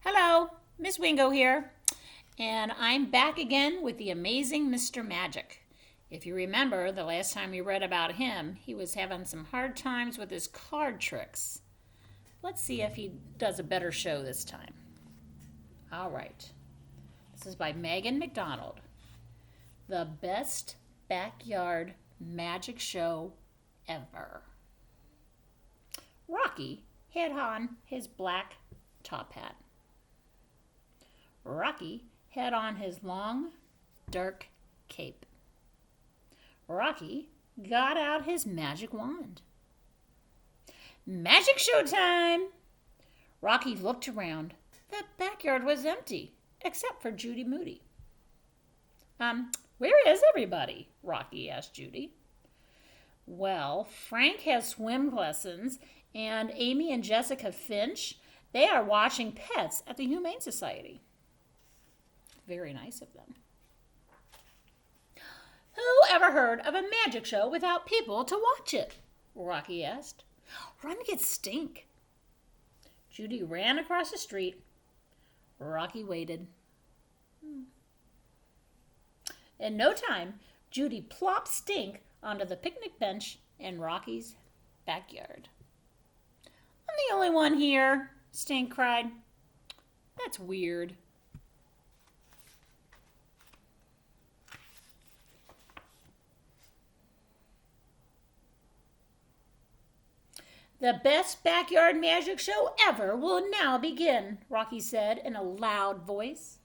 Hello, Ms.Wingo here, and I'm back again with the amazing Mr. Magic. If you remember, the last time we read about him, he was having some hard times with his card tricks. Let's see if he does a better show this time. All right. This is by McDonald. The best backyard magic show ever. Rocky had on his black top hat. Rocky had on his long, dark cape. Rocky got out his magic wand. Magic show time! Rocky looked around. The backyard was empty, except for Judy Moody. Where is everybody? Rocky asked Judy. Well, Frank has swim lessons, and Amy and Jessica Finch, they are watching pets at the Humane Society. Very nice of them. Who ever heard of a magic show without people to watch it? Rocky asked. Run get Stink. Judy ran across the street. Rocky waited. In no time, Judy plopped Stink onto the picnic bench in Rocky's backyard. I'm the only one here, Stink cried. That's weird. The best backyard magic show ever will now begin, Rocky said in a loud voice.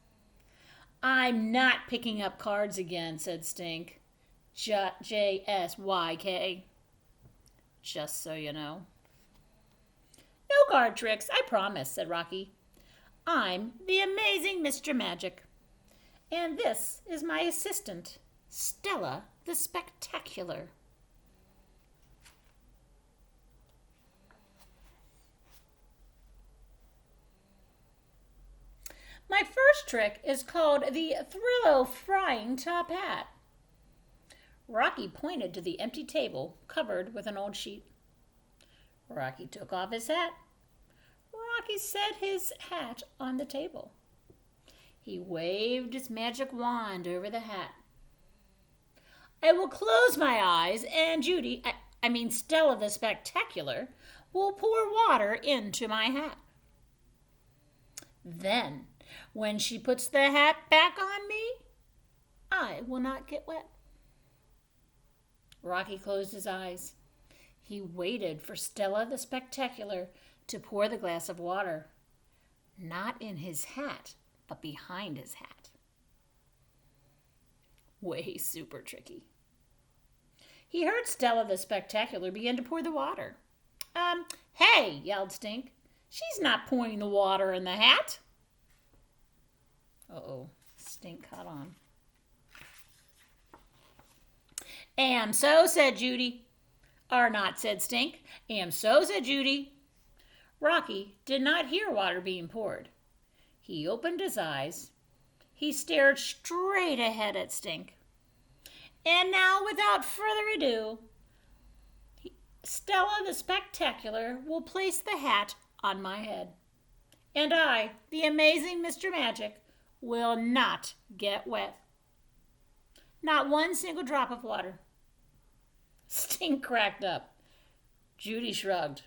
I'm not picking up cards again, said Stink. J-S-Y-K. Just so you know. No card tricks, I promise, said Rocky. I'm the amazing Mr. Magic. And this is my assistant, Stella the Spectacular. My first trick is called the Thrillo Frying Top Hat. Rocky pointed to the empty table covered with an old sheet. Rocky took off his hat. Rocky set his hat on the table. He waved his magic wand over the hat. I will close my eyes and Judy, Stella the Spectacular, will pour water into my hat. Then, when she puts the hat back on me, I will not get wet. Rocky closed his eyes. He waited for Stella the Spectacular to pour the glass of water. Not in his hat, but behind his hat. Way super tricky. He heard Stella the Spectacular begin to pour the water. Hey, yelled Stink. She's not pouring the water in the hat. Uh-oh, Stink caught on. Am so, said Judy. Or not, said Stink. Am so, said Judy. Rocky did not hear water being poured. He opened his eyes. He stared straight ahead at Stink. And now, without further ado, Stella the Spectacular will place the hat on my head. And I, the amazing Mr. Magic, will not get wet. Not one single drop of water. Stink cracked up. Judy shrugged.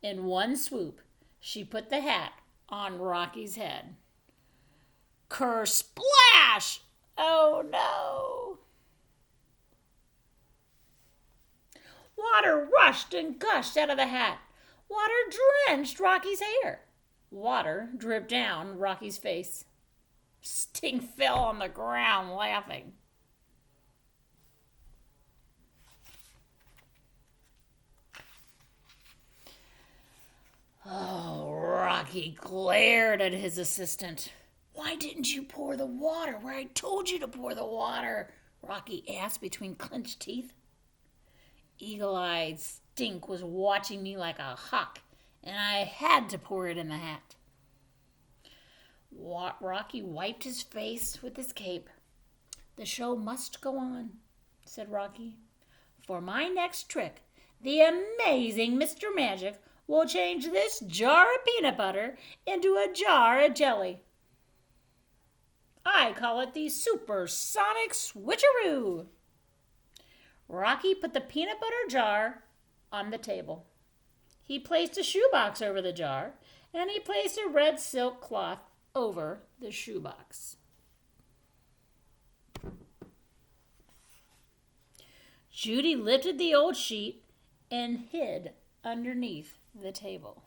In one swoop, she put the hat on Rocky's head. Kersplash! Oh no! Water rushed and gushed out of the hat. Water drenched Rocky's hair. Water dripped down Rocky's face. Stink fell on the ground laughing. Oh, Rocky glared at his assistant. Why didn't you pour the water where I told you to pour the water? Rocky asked between clenched teeth. Eagle-eyed Stink was watching me like a hawk, and I had to pour it in the hat. Rocky wiped his face with his cape. The show must go on, said Rocky. For my next trick, the amazing Mr. Magic will change this jar of peanut butter into a jar of jelly. I call it the supersonic switcheroo. Rocky put the peanut butter jar on the table. He placed a shoebox over the jar, and he placed a red silk cloth over the shoebox. Judy lifted the old sheet and hid underneath the table.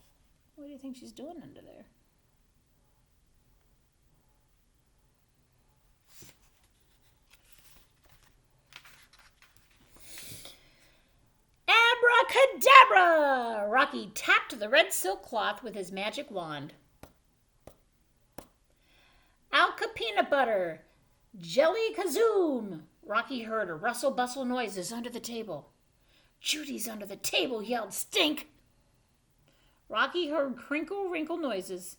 What do you think she's doing under there? Abracadabra! Rocky tapped the red silk cloth with his magic wand. Alka peanut butter! Jelly kazoom! Rocky heard a rustle-bustle noises under the table. Judy's under the table, yelled Stink. Rocky heard crinkle-wrinkle noises.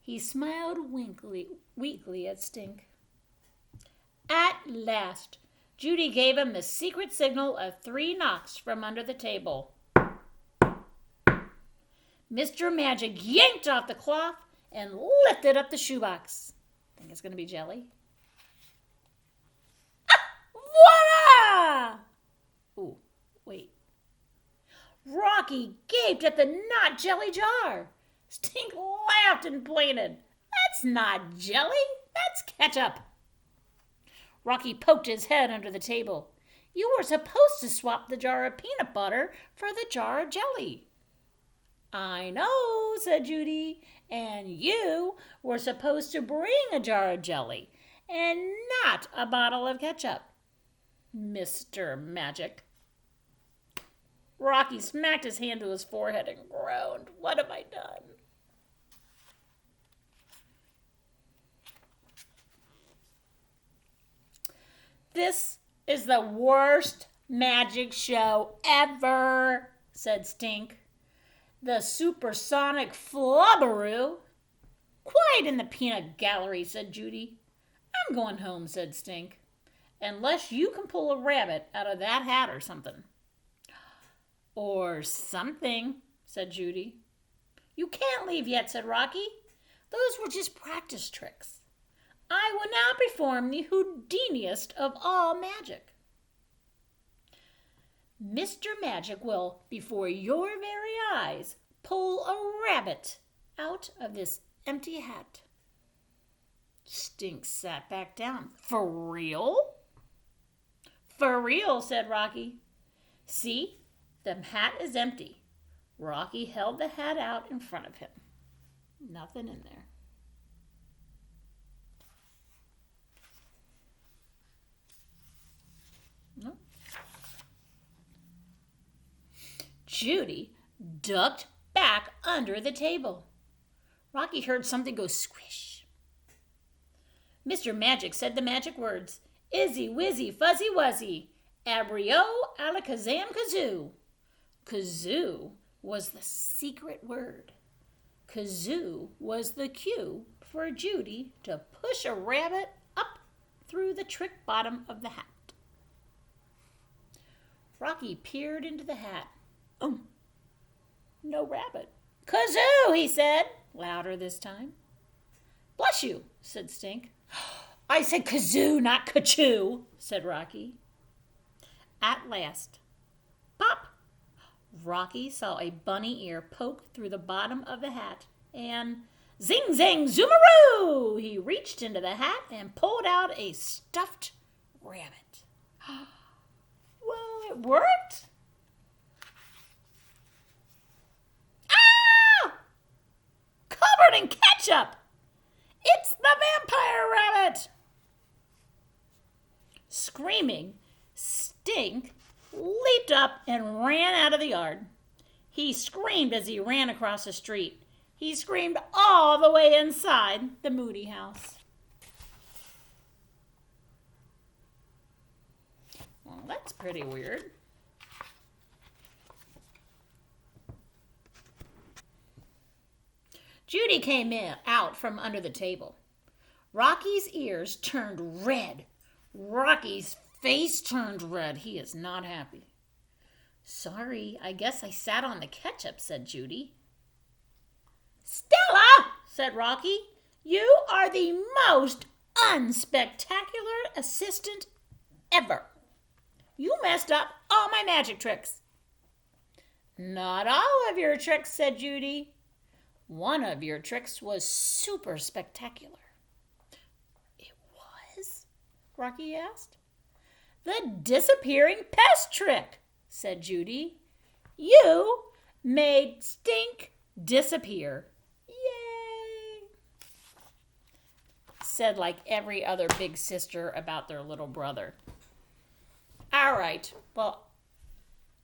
He smiled weakly at Stink. At last, Judy gave him the secret signal of 3 knocks from under the table. Mr. Magic yanked off the cloth and lifted up the shoebox. Think it's going to be jelly? Voila! Ooh, wait. Rocky gaped at the not jelly jar. Stink laughed and pointed. That's not jelly, that's ketchup. Rocky poked his head under the table. You were supposed to swap the jar of peanut butter for the jar of jelly. I know, said Judy, and you were supposed to bring a jar of jelly and not a bottle of ketchup, Mr. Magic. Rocky smacked his hand to his forehead and groaned. What have I done? This is the worst magic show ever, said Stink. The supersonic flubberoo. Quiet in the peanut gallery, said Judy. I'm going home, said Stink. Unless you can pull a rabbit out of that hat or something. Or something, said Judy. You can't leave yet, said Rocky. Those were just practice tricks. I will now perform the Houdiniest of all magic. Mr. Magic will, before your very eyes, pull a rabbit out of this empty hat. Stink sat back down. For real? For real, said Rocky. See, the hat is empty. Rocky held the hat out in front of him. Nothing in there. No. Judy ducked back under the table. Rocky heard something go squish. Mr. Magic said the magic words, Izzy, Wizzy, Fuzzy, Wuzzy, Abrio, Alakazam, Kazoo. Kazoo was the secret word. Kazoo was the cue for Judy to push a rabbit up through the trick bottom of the hat. Rocky peered into the hat. No rabbit. Kazoo, he said, louder this time. Bless you, said Stink. I said kazoo, not kachoo, said Rocky. At last, pop! Rocky saw a bunny ear poke through the bottom of the hat, and zing, zang, zoomaroo! He reached into the hat and pulled out a stuffed rabbit. Well, it worked. Ah! Covered in ketchup! It's the vampire rabbit! Screaming, Stink leaped up and ran out of the yard. He screamed as he ran across the street. He screamed all the way inside the Moody house. Well, that's pretty weird. Judy came out from under the table. Rocky's ears turned red. Rocky's face turned red. He is not happy. Sorry, I guess I sat on the ketchup, said Judy. Stella, said Rocky, you are the most unspectacular assistant ever. You messed up all my magic tricks. Not all of your tricks, said Judy. One of your tricks was super spectacular. It was? Rocky asked. The disappearing pest trick, said Judy. You made stink disappear. Yay! Said like every other big sister about their little brother. All right, well,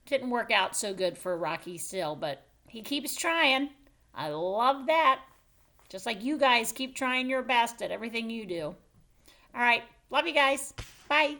didn't work out so good for Rocky still, but he keeps trying. I love that. Just like you guys keep trying your best at everything you do. All right, love you guys. Bye.